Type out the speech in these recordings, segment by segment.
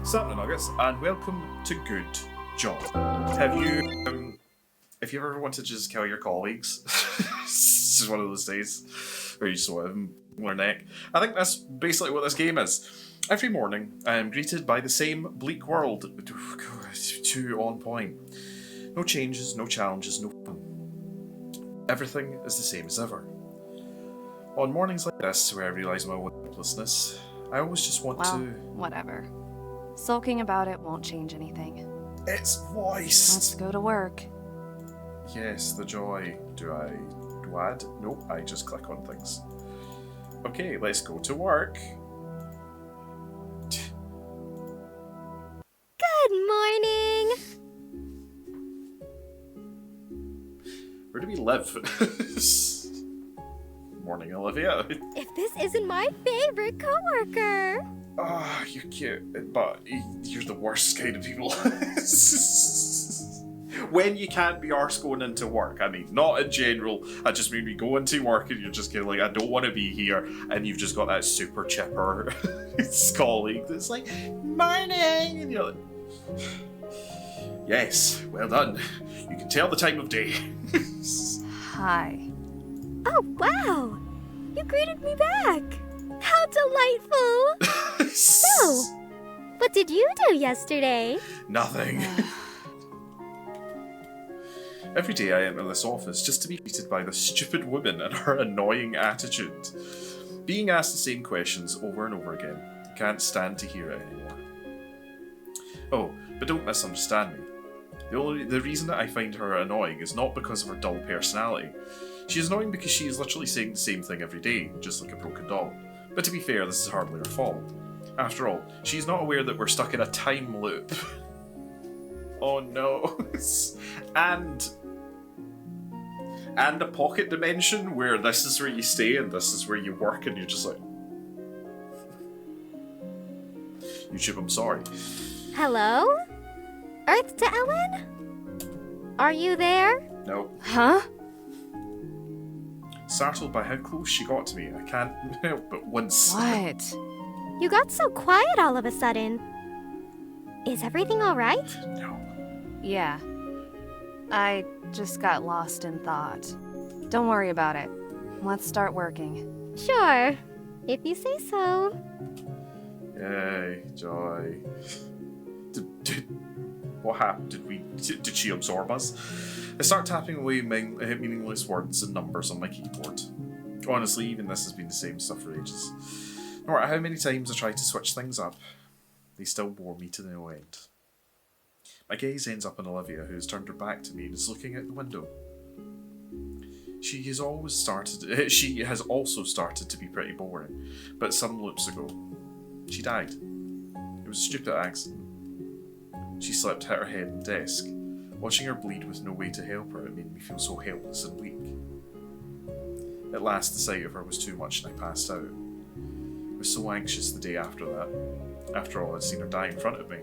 Sup, Nuggets, and welcome to Good Job. Have you ever wanted to just kill your colleagues? It's just one of those days where you just want them on their neck. I think that's basically what this game is. Every morning, I am greeted by the same bleak world. Too on point. No changes, no challenges, no fun. Everything is the same as ever. On mornings like this, where I realise my helplessness, I always just want to... whatever. Sulking about it won't change anything. It's voiced! Let's go to work. Yes, the joy. Do I add? Nope, I just click on things. Okay, let's go to work. Good morning! Where do we live? Morning, Olivia. If this isn't my favorite coworker! Ah, you're cute, but you're the worst kind of people. When you can't be arsed going into work, I mean, not in general, I just mean we go into work and you're just kind of like, I don't want to be here, and you've just got that super chipper colleague that's like, morning, and you're like, yes, well done. You can tell the time of day. Hi. Oh, wow! You greeted me back! How delightful! So, what did you do yesterday? Nothing. Every day I enter this office just to be greeted by this stupid woman and her annoying attitude. Being asked the same questions over and over again. I can't stand to hear it anymore. Oh, but don't misunderstand me. The reason that I find her annoying is not because of her dull personality. She is annoying because she is literally saying the same thing every day, just like a broken doll. But to be fair, this is hardly her fault. After all, she's not aware that we're stuck in a time loop. Oh no. And a pocket dimension where this is where you stay and this is where you work, and you're just like... YouTube, I'm sorry. Hello? Earth to Ellen? Are you there? No. Huh? Startled by how close she got to me, I can't help but wince. What? You got so quiet all of a sudden. Is everything alright? No. Yeah. I just got lost in thought. Don't worry about it. Let's start working. Sure, if you say so. Yay, joy. What happened? Did she absorb us? I start tapping away meaningless words and numbers on my keyboard. Honestly, even this has been the same stuff for ages. No matter how many times I try to switch things up, they still bore me to no end. My gaze ends up on Olivia, who has turned her back to me and is looking out the window. She has also started to be pretty boring, but some loops ago, she died. It was a stupid accident. She slipped, hit her head on the desk. Watching her bleed with no way to help her, it made me feel so helpless and weak. At last, the sight of her was too much and I passed out. I was so anxious the day after that. After all, I'd seen her die in front of me.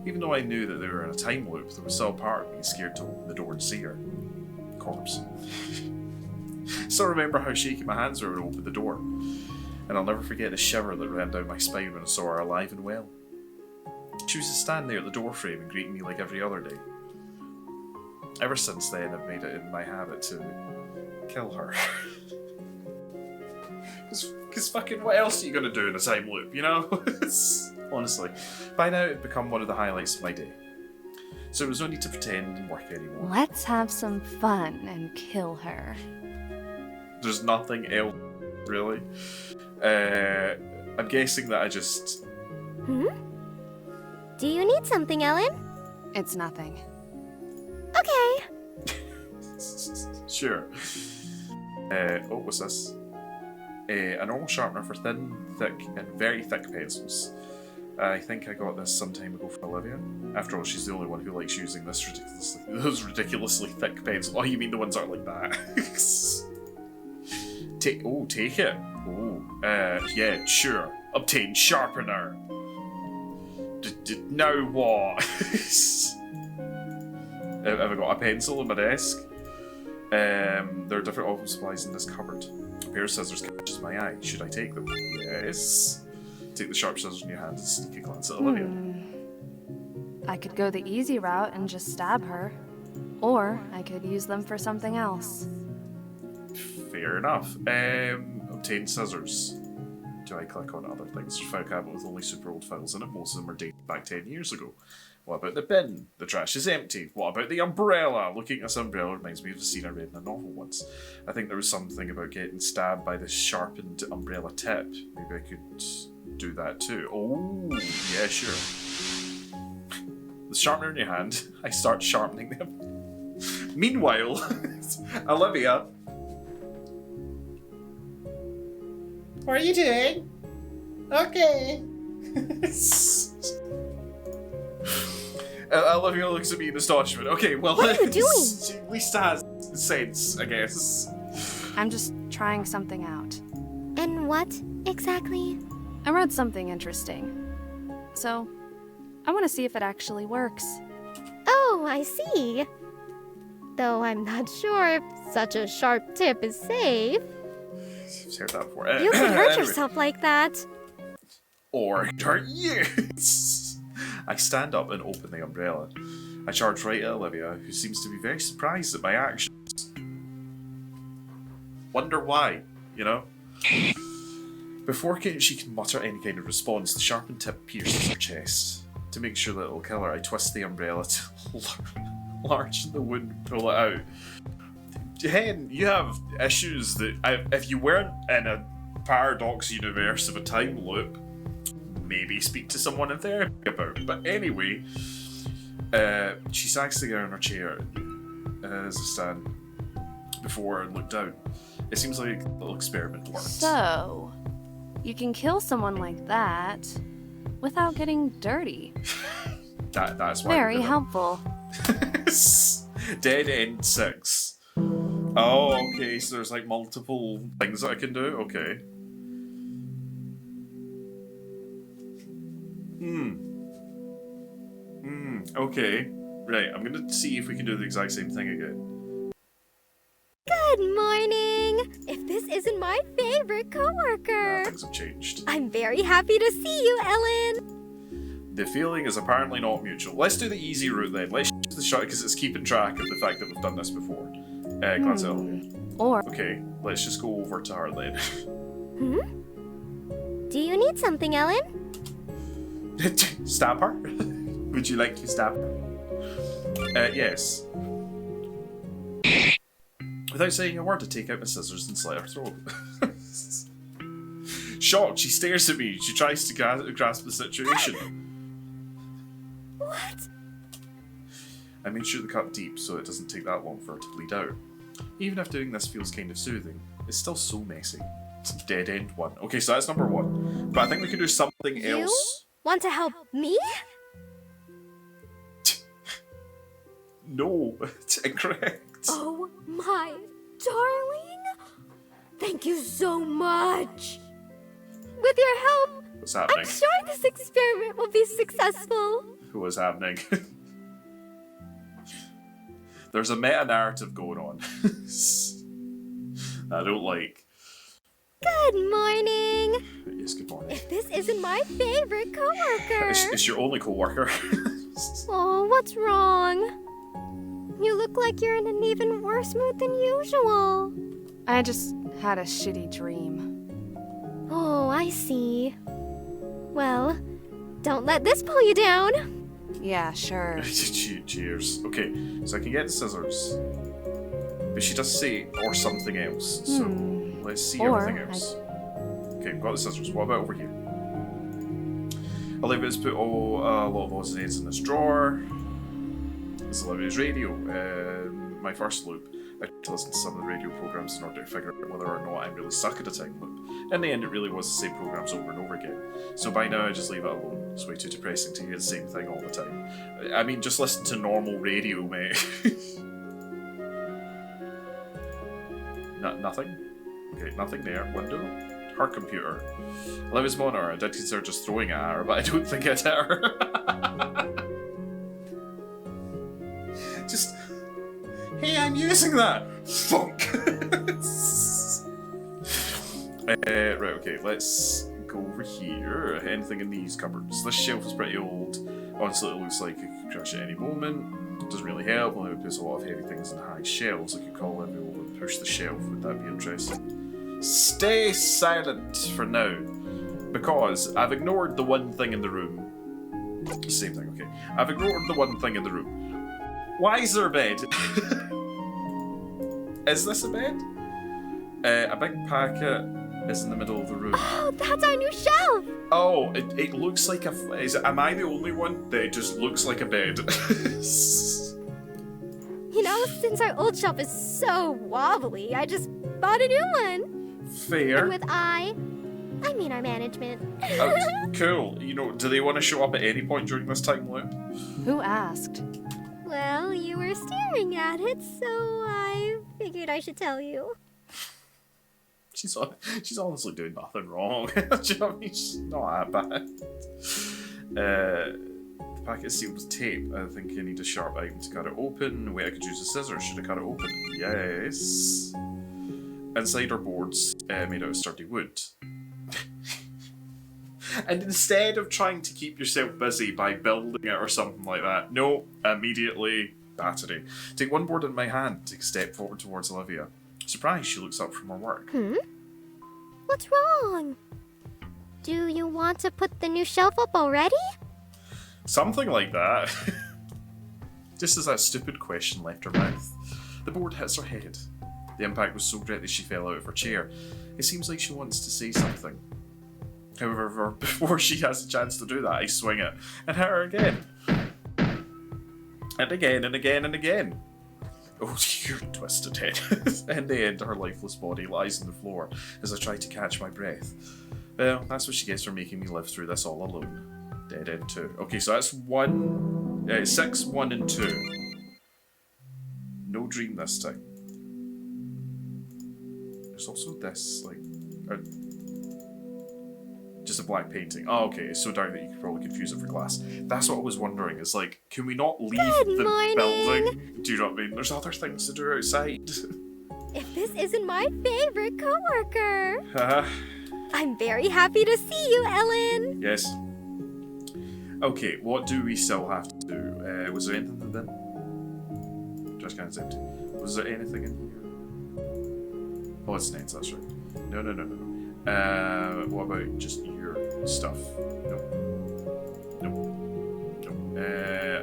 Even though I knew that they were in a time loop, there was still a part of me scared to open the door and see her. Corpse. Still remember how shaky my hands were when I opened the door. And I'll never forget the shiver that ran down my spine when I saw her alive and well. She was to stand there at the doorframe and greet me like every other day. Ever since then, I've made it in my habit to kill her. Because fucking what else are you going to do in a time loop, you know? Honestly. By now, it had become one of the highlights of my day. So there was no need to pretend and work anymore. Let's have some fun and kill her. There's nothing else, really. I'm guessing that I just... Do you need something, Ellen? It's nothing. Okay. Sure. What's this? A normal sharpener for thin, thick, and very thick pencils. I think I got this some time ago from Olivia. After all, she's the only one who likes using those ridiculously thick pencils. Oh, you mean the ones that are like that? Take it. Oh, yeah, sure. Obtain sharpener. Now what? Have I got a pencil on my desk? There are different office supplies in this cupboard. A pair of scissors catches my eye. Should I take them? Yes. Take the sharp scissors in your hand and sneak a glance at Olivia. I could go the easy route and just stab her. Or I could use them for something else. Fair enough. Obtain scissors. Do I click on other things? File cabinet with only super old files in it. Most of them are dated back 10 years ago. What about the bin? The trash is empty. What about the umbrella? Looking at this umbrella reminds me of a scene I read in a novel once. I think there was something about getting stabbed by this sharpened umbrella tip. Maybe I could do that too. Oh, yeah, sure. The sharpener in your hand, I start sharpening them. Meanwhile, Olivia. What are you doing? Okay. Olivia looks at me in astonishment. Okay, well, what are you doing? She at least has sense, I guess. I'm just trying something out. And what exactly? I read something interesting. So, I want to see if it actually works. Oh, I see. Though I'm not sure if such a sharp tip is safe. I've heard that before. You could hurt Anyway. yourself like that. Or hurt you. I stand up and open the umbrella. I charge right at Olivia, who seems to be very surprised at my actions. Wonder why, you know? Before she can mutter any kind of response, the sharpened tip pierces her chest. To make sure that it'll kill her, I twist the umbrella to large the wound and pull it out. Hen, you have issues that if you weren't in a paradox universe of a time loop, maybe speak to someone in therapy about. But anyway, she sags together in her chair as I stand before her and look down. It seems like a little experiment worked. So, you can kill someone like that without getting dirty. That's why. Very helpful. Dead End 6. Oh, okay, so there's like multiple things that I can do? Okay. Okay. Right, I'm gonna see if we can do the exact same thing again. Good morning! If this isn't my favorite coworker! Things have changed. I'm very happy to see you, Ellen! The feeling is apparently not mutual. Let's do the easy route then. Let's use the shot because it's keeping track of the fact that we've done this before. Glance at Olivia. Or Okay, let's just go over to her then. Do you need something, Ellen? Stab her? Would you like to stab her? Yes. Without saying a word, I take out my scissors and slit her throat. Shocked, she stares at me. She tries to grasp the situation. What? I made sure the cut deep so it doesn't take that long for her to bleed out. Even if doing this feels kind of soothing, it's still so messy. It's a dead end one. Okay, so that's number one. But I think we can do something else. Want to help me? No, it's incorrect. Oh my darling! Thank you so much! With your help, What's happening? I'm sure this experiment will be successful. What's happening? There's a meta-narrative going on. I don't like. Good morning! Yes, good morning. If this isn't my favorite coworker! It's your only co-worker. Oh, what's wrong? You look like you're in an even worse mood than usual. I just had a shitty dream. Oh, I see. Well, don't let this pull you down. Yeah, sure. Cheers. Okay, so I can get the scissors. But she does say, or something else. So let's see Or everything else. Okay, got the scissors. What about over here? Olivia's put a lot of odds and ends in this drawer. This is Olivia's radio. My first loop. I tried to listen to some of the radio programs in order to figure out whether or not I'm really stuck at a time loop. In the end, it really was the same programs over and over again. So by now, I just leave it alone. It's way too depressing to hear the same thing all the time. I mean, just listen to normal radio, mate. Nothing? Okay, nothing there. Window? Her computer. Olivia's monitor. I did consider just throwing it at her, but I don't think I'd hit her. Just... Hey, I'm using that! Funk! Right, okay, let's go over here. Anything in these cupboards? This shelf is pretty old. Honestly, it looks like it could crash at any moment. Doesn't really help. Only puts a lot of heavy things in high shelves. I could call everyone and push the shelf. Would that be interesting? Stay silent for now, because I've ignored the one thing in the room. Same thing, okay. I've ignored the one thing in the room. Why is there a bed? Is this a bed? A big packet is in the middle of the room. Oh, that's our new shelf! Oh, it looks like a... am I the only one that it just looks like a bed? You know, since our old shelf is so wobbly, I just bought a new one. Fair. And with I mean our management. Cool. You know, do they want to show up at any point during this time loop? Who asked? Well, you were staring at it, so I figured I should tell you. She's honestly doing nothing wrong. Do you know what I mean? She's not that bad. The packet is sealed with tape. I think I need a sharp item to cut it open. Wait, I could use a scissors. Should I cut it open? Yes. Inside are boards made out of sturdy wood. And instead of trying to keep yourself busy by building it or something like that, no, immediately battery. Take one board in my hand, take a step forward towards Olivia. Surprised, she looks up from her work. What's wrong? Do you want to put the new shelf up already? Something like that. Just as that stupid question left her mouth, the board hits her head. The impact was so great that she fell out of her chair. It seems like she wants to say something. However, before she has a chance to do that, I swing it and hit her again. And again, and again, and again. Oh, you twisted head. In the end, her lifeless body lies on the floor as I try to catch my breath. Well, that's what she gets for making me live through this all alone. Dead end 2. Okay, so that's 6, 1, and 2. No dream this time. There's also this, like... just a black painting. Oh, okay, it's so dark that you could probably confuse it for glass. That's what I was wondering, is like, can we not leave the building? Do you know what I mean? There's other things to do outside. If this isn't my favorite coworker. I'm very happy to see you, Ellen. Yes. Okay, what do we still have to do? Was there anything in the bin? Trash can's empty. Was there anything in here? Oh, it's names, that's right. No. What about just your stuff? No.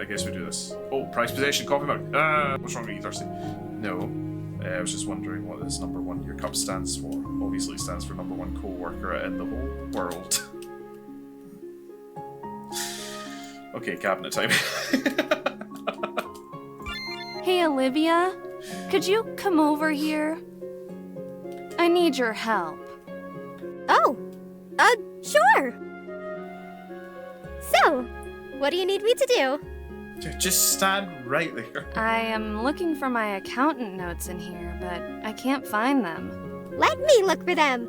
I guess we do this. Oh, prized possession, coffee mug. What's wrong with you, Thirsty? No. I was just wondering what this number 1 your cup stands for. Obviously it stands for number 1 co-worker in the whole world. Okay, cabinet time. Hey, Olivia, could you come over here? I need your help. Oh, sure. So, what do you need me to do? Just stand right there. I am looking for my accountant notes in here, but I can't find them. Let me look for them.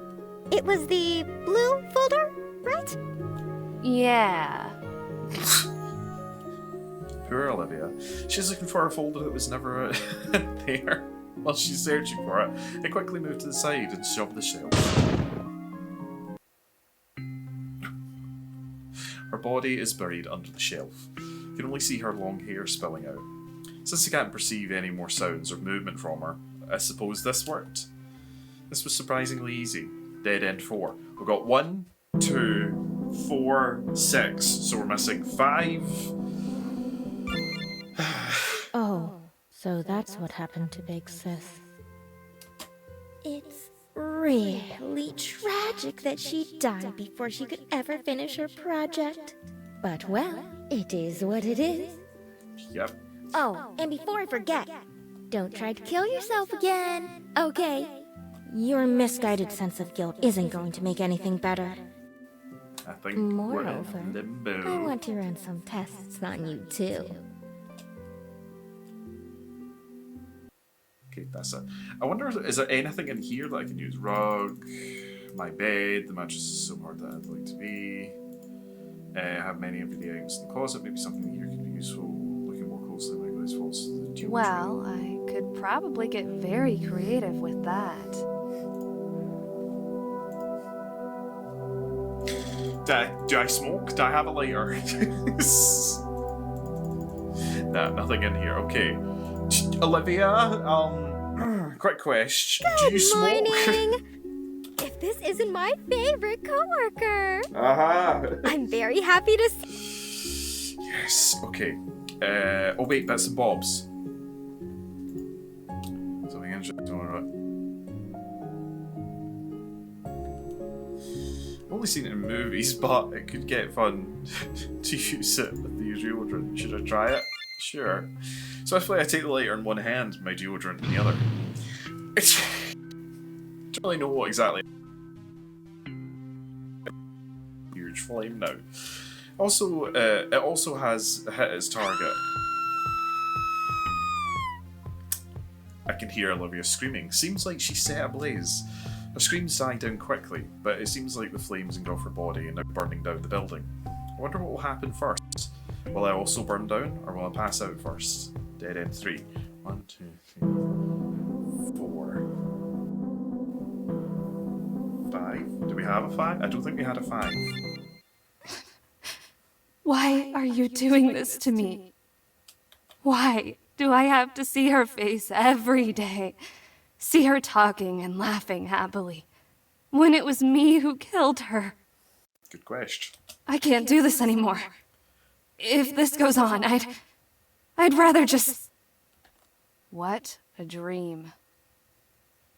It was the blue folder, right? Yeah. Poor Olivia. She's looking for a folder that was never there. While she's searching for it, I quickly moved to the side and shoved the shelf. Her body is buried under the shelf. You can only see her long hair spilling out. Since I can't perceive any more sounds or movement from her, I suppose this worked. This was surprisingly easy. Dead end 4. We've got 1, 2, 4, 6. So we're missing 5. Oh, so that's what happened to Big Sis. It's really tragic that she died before she could ever finish her project. But well, it is what it is. Yep. Oh, and before I forget, don't try to kill yourself again, okay? Your misguided sense of guilt isn't going to make anything better. I think Moreover, we're in limbo. I want to run some tests on you too. Okay, that's it. I wonder, is there anything in here that I can use? Rug, my bed, the mattress is so hard that I'd like to be. I have many everyday items in the closet, maybe something here could be useful. Looking more closely, my glass falls to the geometry. Well, I could probably get very creative with that. Do I smoke? Do I have a lighter? Nah, nothing in here. Okay. Olivia, quick question. Do you smoke? Morning. If this isn't my favorite coworker. I'm very happy to see. Yes, okay. Oh wait, bits and bobs. Something interesting about it. I've only seen it in movies, but it could get fun to use it with the deodorant. Should I try it? Sure. Swiftly, I take the lighter in one hand, my deodorant in the other. I don't really know what exactly. Huge flame now. Also, it also has hit its target. I can hear Olivia screaming. Seems like she set ablaze. Her screams die down quickly, but it seems like the flames engulf her body and are burning down the building. I wonder what will happen first. Will I also burn down, or will I pass out first? Dead end 3. 1, 2, 3, 4. 5. Do we have a 5? I don't think we had a 5. Why are you doing this to me? Why do I have to see her face every day? See her talking and laughing happily, when it was me who killed her? Good question. I can't do this anymore. If this goes on, I'd rather just... What a dream.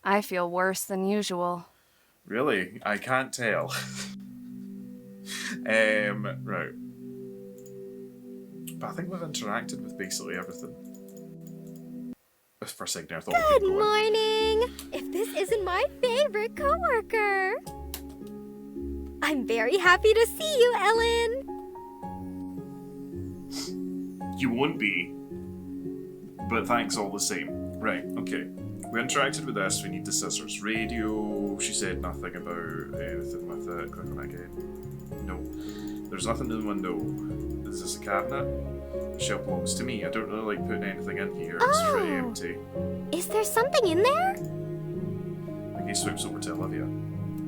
I feel worse than usual. Really? I can't tell. Right. But I think we've interacted with basically everything. For a second, I thought we'd Good keep going. morning. If this isn't my favorite coworker. I'm very happy to see you, Ellen. You won't be. But thanks all the same. Right, okay. We interacted with this, we need the scissors. Radio, she said nothing about anything with it. Click on it again. No. There's nothing in the window. Is this a cabinet? Shelf belongs to me. I don't really like putting anything in here. It's pretty empty. Is there something in there? He swoops over to Olivia.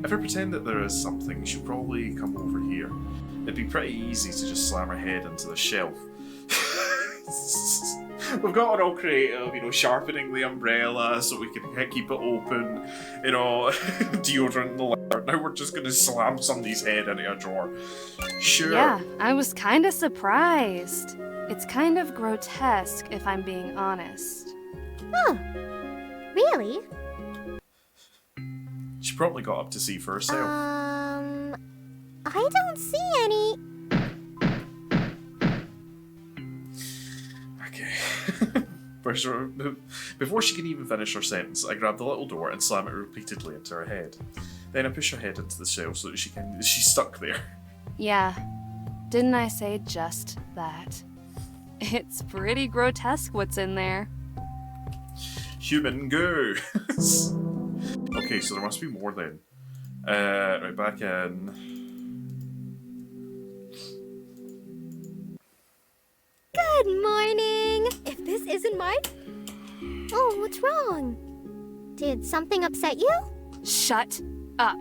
If I pretend that there is something, she'll probably come over here. It'd be pretty easy to just slam her head into the shelf. We've got it all creative, you know, sharpening the umbrella so we can keep it open, you know, deodorant in the lighter. Now we're just gonna slam somebody's head into a drawer. Sure. Yeah, I was kinda surprised. It's kind of grotesque, if I'm being honest. Oh, really? She probably got up to see for herself. I don't see any. Okay. Before she can even finish her sentence, I grab the little door and slam it repeatedly into her head. Then I push her head into the shelf so that she's stuck there. Yeah, didn't I say just that? It's pretty grotesque what's in there. Human goo. Okay, so there must be more then. Right, back in. Good morning. If this isn't my... Oh, what's wrong? Did something upset you? Shut up.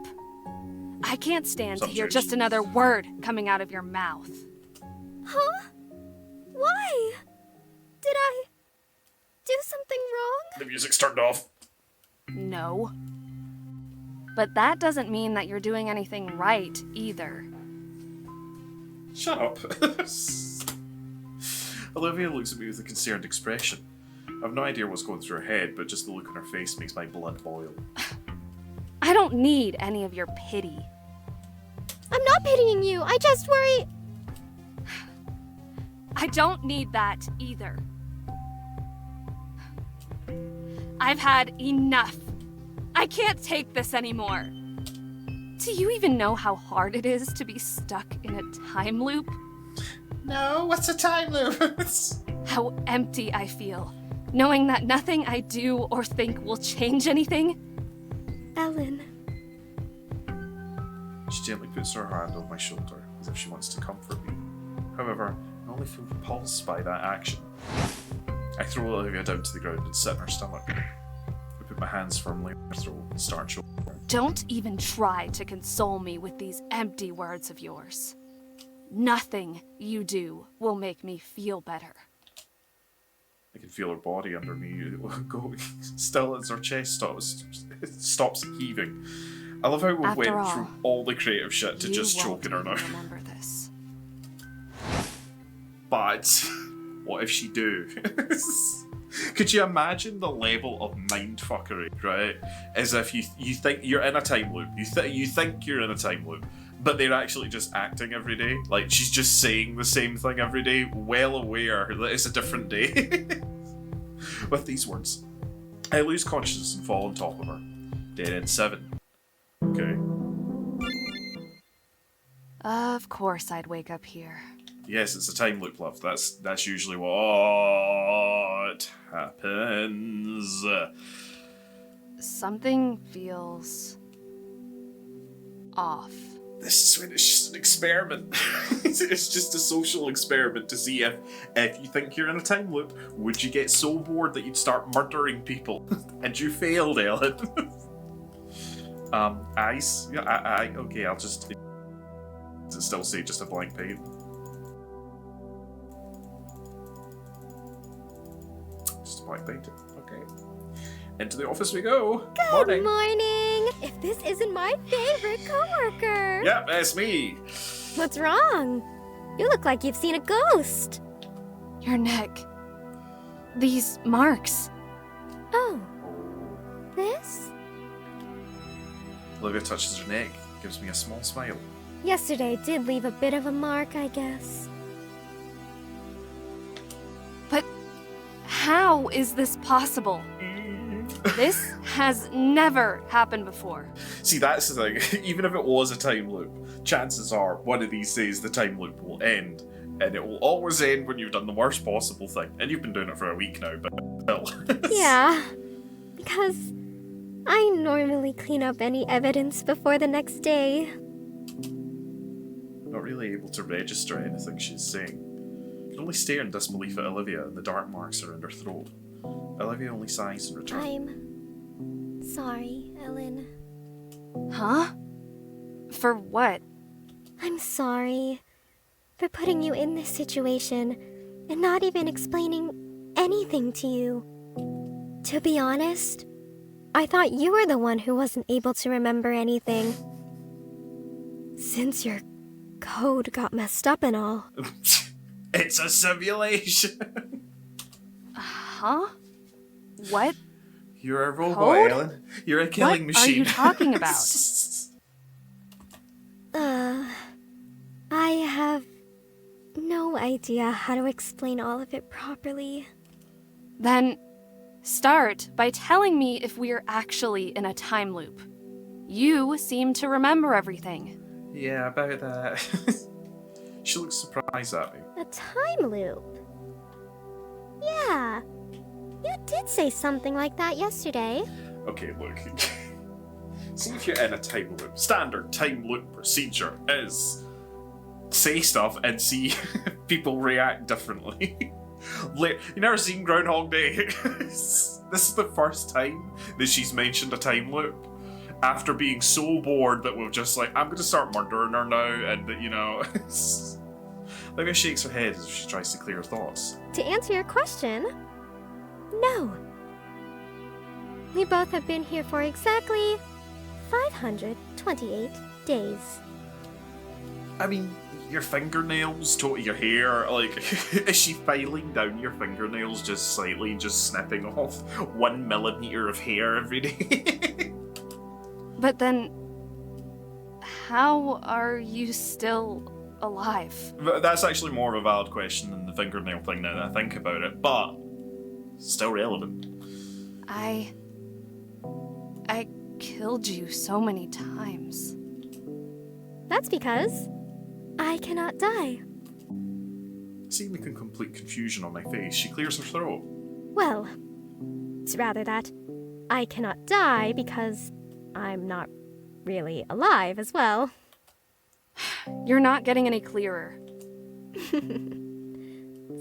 I can't stand to hear Subject. just another word coming out of your mouth. Huh? Why? Did I do something wrong? The music's turned off. No. But that doesn't mean that you're doing anything right, either. Shut up. Olivia looks at me with a concerned expression. I've no idea what's going through her head, but just the look on her face makes my blood boil. I don't need any of your pity. I'm not pitying you. I just worry... I don't need that either. I've had enough. I can't take this anymore. Do you even know how hard it is to be stuck in a time loop? No, what's a time loop? How empty I feel, knowing that nothing I do or think will change anything? Ellen. She gently puts her hand on my shoulder, as if she wants to comfort me. However, I only feel repulsed by that action. I throw Olivia down to the ground and sit on her stomach. I put my hands firmly on her throat and start choking her. Don't even try to console me with these empty words of yours. Nothing you do will make me feel better. I can feel her body under me going still as her chest stops heaving. I love how we After went all, through all the creative shit to You just won't choking her now. even remember this. But what if she do? Could you imagine the level of mindfuckery, right? As if you think you're in a time loop. You think you're in a time loop, but they're actually just acting every day. Like, she's just saying the same thing every day, well aware that it's a different day. With these words, I lose consciousness and fall on top of her. Dead end 7. Okay. Of course I'd wake up here. Yes, it's a time loop, love. That's usually what happens. Something feels off. This is when it's just an experiment. It's just a social experiment to see if you think you're in a time loop, would you get so bored that you'd start murdering people? And you failed, Ellen. Eyes? Yeah, I okay, I'll just... Does it still say just a blank page? Just a blank painting. Okay. Into the office we go. Good morning. If this isn't my favorite coworker. Yep, that's me. What's wrong? You look like you've seen a ghost. Your neck. These marks. Oh. This? Olivia touches her neck, gives me a small smile. Yesterday did leave a bit of a mark, I guess. But how is this possible? This has never happened before. See, that's the thing. Even if it was a time loop, chances are one of these days the time loop will end. And it will always end when you've done the worst possible thing. And you've been doing it for a week now, but still. Yeah. Because I normally clean up any evidence before the next day. Not really able to register anything she's saying. You can only stare in disbelief at Olivia and the dark marks around her throat. Olivia only sighs in return. I'm sorry, Ellen. Huh? For what? I'm sorry for putting you in this situation and not even explaining anything to you. To be honest, I thought you were the one who wasn't able to remember anything. Since your code got messed up and all. It's a simulation! Huh? What? You're a robot, Code? Ellen. You're a killing What machine. are you talking about? I have no idea how to explain all of it properly. Then start by telling me if we're actually in a time loop. You seem to remember everything. Yeah, about that. She looks surprised at me. A time loop? Yeah. You did say something like that yesterday. Okay, look. See if you're in a time loop. Standard time loop procedure is say stuff and see if people react differently. You never seen Groundhog Day? This is the first time that she's mentioned a time loop. After being so bored that we're just like, I'm going to start murdering her now, and that, you know... Olivia shakes her head as if she tries to clear her thoughts. To answer your question, no. We both have been here for exactly 528 days. I mean, your fingernails, your hair, like, is she filing down your fingernails just slightly, just snipping off 1 millimeter of hair every day? But then, how are you still alive? That's actually more of a valid question than the fingernail thing now that I think about it, but still relevant. I killed you so many times. That's because I cannot die. Seeing the complete confusion on my face, she clears her throat. Well, it's rather that I cannot die because I'm not really alive as well. You're not getting any clearer.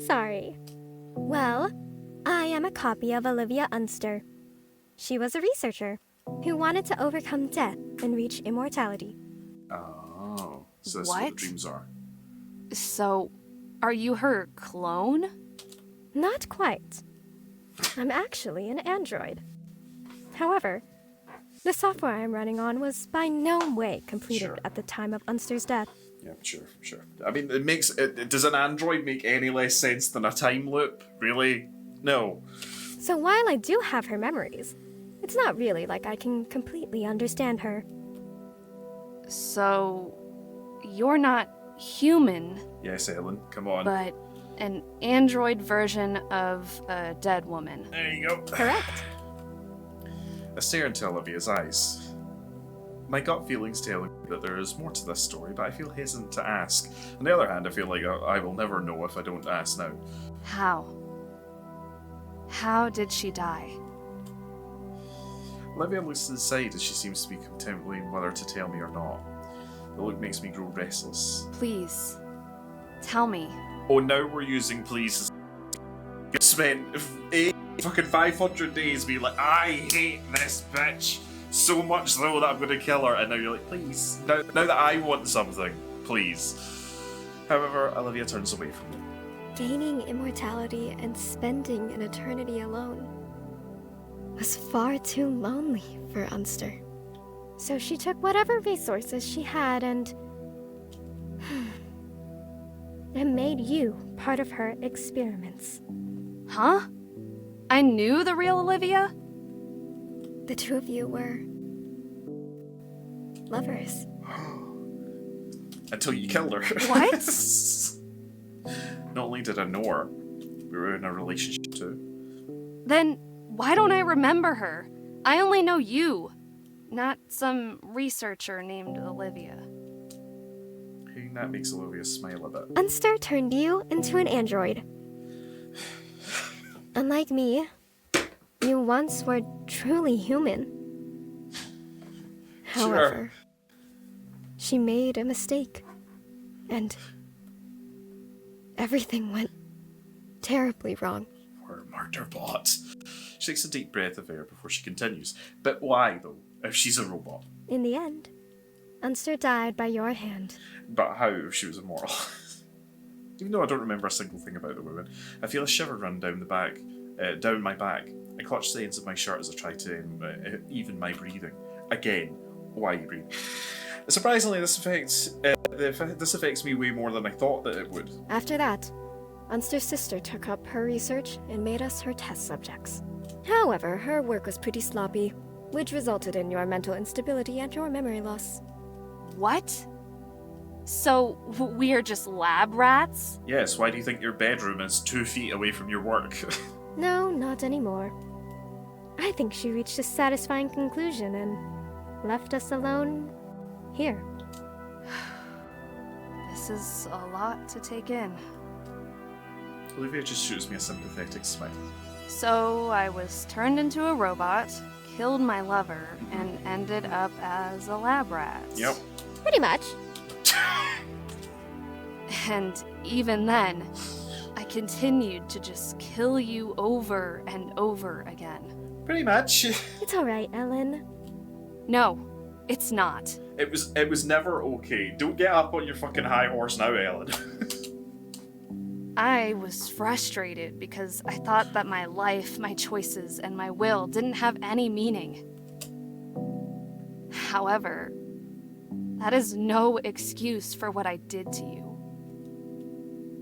Sorry. Well, I am a copy of Olivia Unster. She was a researcher. who wanted to overcome death and reach immortality. Oh, so that's what the What? dreams are. So, are you her clone? Not quite. I'm actually an android. However, the software I'm running on was by no way completed Sure. at the time of Unster's death. Yeah, sure. I mean, does an android make any less sense than a time loop? Really? No. So while I do have her memories, it's not really like I can completely understand her. So, you're not human, Yes, Ellen, come on. but an android version of a dead woman. There you go. Correct. I stare into Olivia's eyes. My gut feelings telling me that there is more to this story, but I feel hesitant to ask. On the other hand, I feel like I will never know if I don't ask now. How? How did she die? Olivia looks to the side as she seems to be contemplating whether to tell me or not. The look makes me grow restless. Please, tell me. Oh, now we're using please. You spent fucking 500 days being like, I hate this bitch so much though that I'm gonna kill her, and now you're like, please. Now that I want something, please. However, Olivia turns away from me. Gaining immortality and spending an eternity alone was far too lonely for Unster. So she took whatever resources she had and made you part of her experiments. Huh? I knew the real Olivia? The two of you were lovers. Until you killed her. What? Not only did I know her, we were in a relationship too. Then why don't I remember her? I only know you, not some researcher named Olivia. Hearing that makes Olivia smile a bit. Unster turned you into an android. Unlike me, you once were truly human. However, she made a mistake, and everything went terribly wrong. Poor murder bot. She takes a deep breath of air before she continues. But why, though, if she's a robot? In the end, Unster died by your hand. But how if she was immortal? Even though I don't remember a single thing about the woman, I feel a shiver run down my back. I clutch the ends of my shirt as I try to even my breathing. Again, why you breathe? Surprisingly, this affects me way more than I thought that it would. After that, Unster's sister took up her research and made us her test subjects. However, her work was pretty sloppy, which resulted in your mental instability and your memory loss. What? So we're just lab rats? Yes, why do you think your bedroom is 2 feet away from your work? No, not anymore. I think she reached a satisfying conclusion and left us alone here. This is a lot to take in. Olivia just shoots me a sympathetic smile. So I was turned into a robot, killed my lover, and ended up as a lab rat. Yep. Pretty much. And even then, I continued to just kill you over and over again. Pretty much. It's alright, Ellen. No, it's not. It was never okay. Don't get up on your fucking high horse now, Ellen. I was frustrated because I thought that my life, my choices, and my will didn't have any meaning. However, that is no excuse for what I did to you.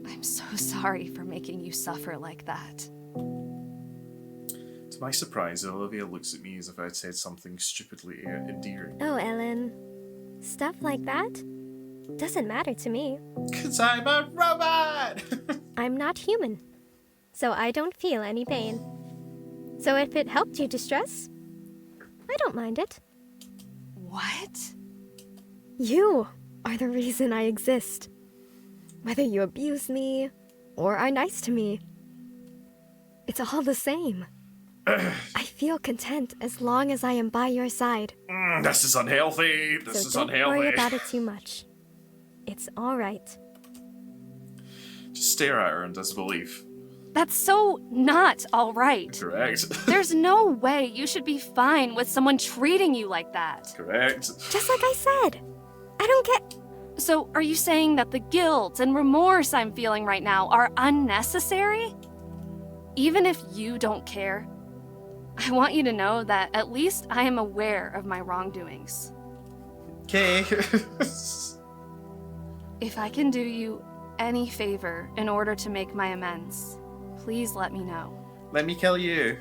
I'm so sorry for making you suffer like that. To my surprise, Olivia looks at me as if I had said something stupidly endearing. Oh, Ellen. Stuff like that doesn't matter to me. 'Cause I'm a robot! I'm not human, so I don't feel any pain. So if it helped you distress, I don't mind it. What? You are the reason I exist. Whether you abuse me or are nice to me, it's all the same. I feel content as long as I am by your side. This is unhealthy. This So is don't unhealthy. worry about it too much. It's all right. Just stare at her in disbelief. That's so not alright. Correct. There's no way you should be fine with someone treating you like that. Correct. Just like I said. I don't get. So, are you saying that the guilt and remorse I'm feeling right now are unnecessary? Even if you don't care, I want you to know that at least I am aware of my wrongdoings. Okay. If I can do you any favor in order to make my amends, please let me know. Let me kill you.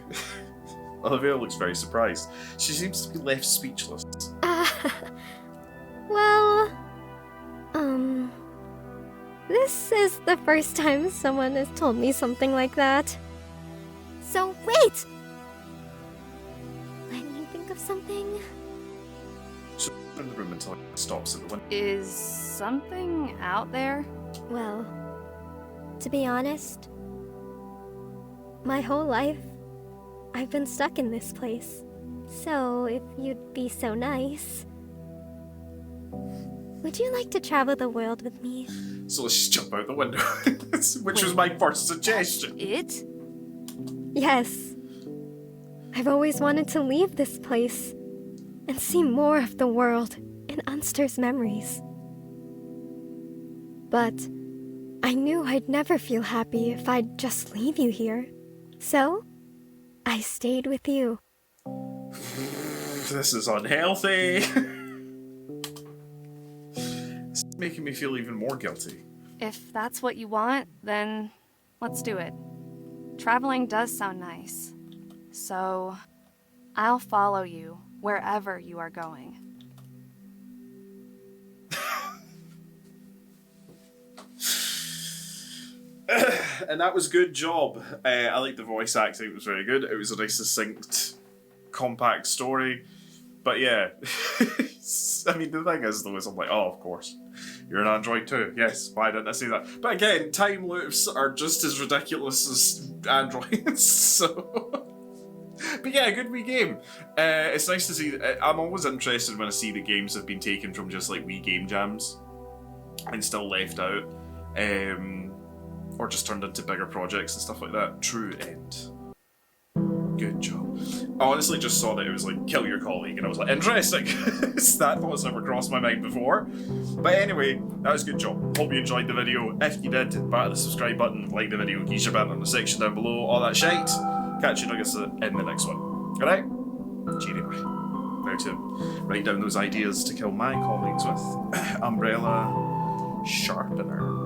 Olivia looks very surprised. She seems to be left speechless. Well, this is the first time someone has told me something like that. So wait! Let me think of something. She'll in the room until it stops at the window. Is something out there? Well, to be honest, my whole life, I've been stuck in this place. So, if you'd be so nice, would you like to travel the world with me? So let's just jump out the window. Which was my first suggestion. It? Yes. I've always wanted to leave this place and see more of the world in Unster's memories. But I knew I'd never feel happy if I'd just leave you here. So, I stayed with you. This is unhealthy. It's making me feel even more guilty. If that's what you want, then let's do it. Traveling does sound nice. So, I'll follow you wherever you are going. And that was good job. I like the voice acting, it was very good. It was a nice, succinct, compact story. But yeah, I mean, the thing is, though, is I'm like, oh, of course, you're an android too. Yes, why didn't I say that? But again, time loops are just as ridiculous as androids, so... But yeah, good wee game. It's nice to see... I'm always interested when I see the games have been taken from just, like, wee game jams and still left out. Or just turned into bigger projects and stuff like that. True end. Good job. I honestly just saw that it was like, kill your colleague, and I was like, interesting! That thought's never crossed my mind before. But anyway, that was a good job. Hope you enjoyed the video. If you did, batter the subscribe button, like the video, geese your band in the section down below, all that shite. Catch you nuggets in the next one. Alright? Cheerio. Now to write down those ideas to kill my colleagues with. Umbrella Sharpener.